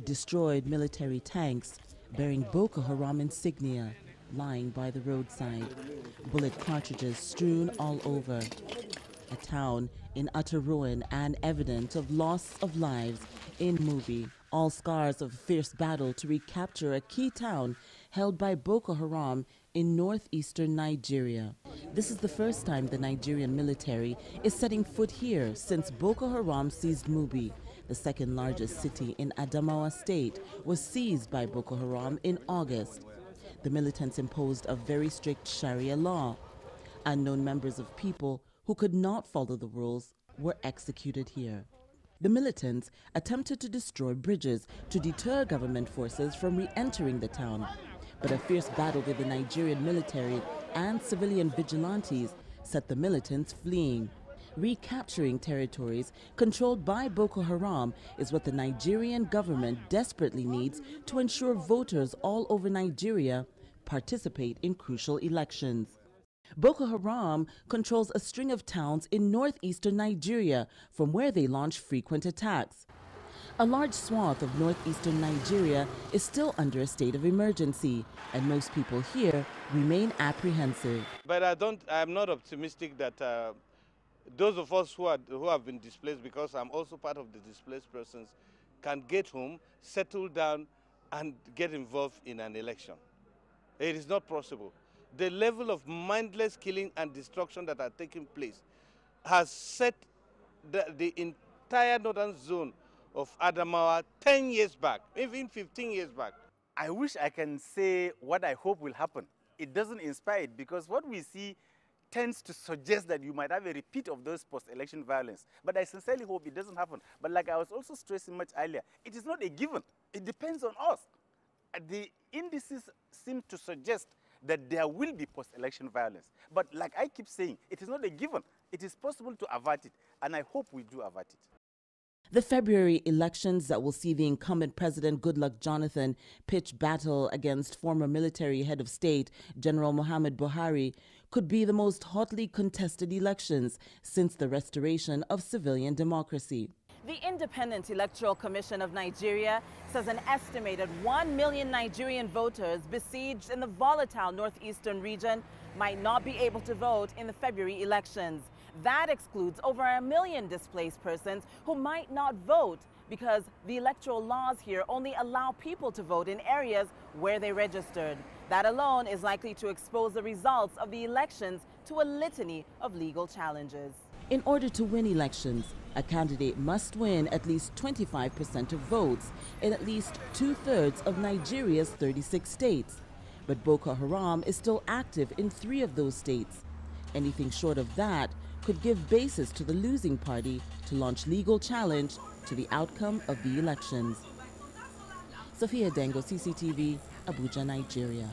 destroyed military tanks bearing Boko Haram insignia lying by the roadside, bullet cartridges strewn all over. A town in utter ruin and evidence of loss of lives in Mubi, all scars of a fierce battle to recapture a key town held by Boko Haram in northeastern Nigeria. This is the first time the Nigerian military is setting foot here since Boko Haram seized Mubi. The second largest city in Adamawa State was seized by Boko Haram in August. The militants imposed a very strict Sharia law. Unknown members of people who could not follow the rules were executed here. The militants attempted to destroy bridges to deter government forces from re-entering the town. But a fierce battle with the Nigerian military and civilian vigilantes set the militants fleeing. Recapturing territories controlled by Boko Haram is what the Nigerian government desperately needs to ensure voters all over Nigeria participate in crucial elections. Boko Haram controls a string of towns in northeastern Nigeria from where they launch frequent attacks. A large swath of northeastern Nigeria is still under a state of emergency, and most people here remain apprehensive. But I'm not optimistic that those of us who have been displaced, because I'm also part of the displaced persons, can get home, settle down, and get involved in an election. It is not possible. The level of mindless killing and destruction that are taking place has set the entire northern zone of Adamawa 10 years back, even 15 years back. I wish I can say what I hope will happen. It doesn't inspire it, because what we see tends to suggest that you might have a repeat of those post-election violence. But I sincerely hope it doesn't happen. But like I was also stressing much earlier, it is not a given. It depends on us. The indices seem to suggest that there will be post-election violence. But like I keep saying, it is not a given. It is possible to avert it, and I hope we do avert it. The February elections that will see the incumbent President Goodluck Jonathan pitch battle against former military head of state General Muhammad Buhari could be the most hotly contested elections since the restoration of civilian democracy. The Independent Electoral Commission of Nigeria says an estimated 1 million Nigerian voters besieged in the volatile northeastern region might not be able to vote in the February elections. That excludes over 1 million displaced persons who might not vote because the electoral laws here only allow people to vote in areas where they registered. That alone is likely to expose the results of the elections to a litany of legal challenges. In order to win elections, a candidate must win at least 25% of votes in at least 2/3 of Nigeria's 36 states. But Boko Haram is still active in 3 of those states. Anything short of that could give basis to the losing party to launch legal challenge to the outcome of the elections. Sophie Dengo, CCTV, Abuja, Nigeria.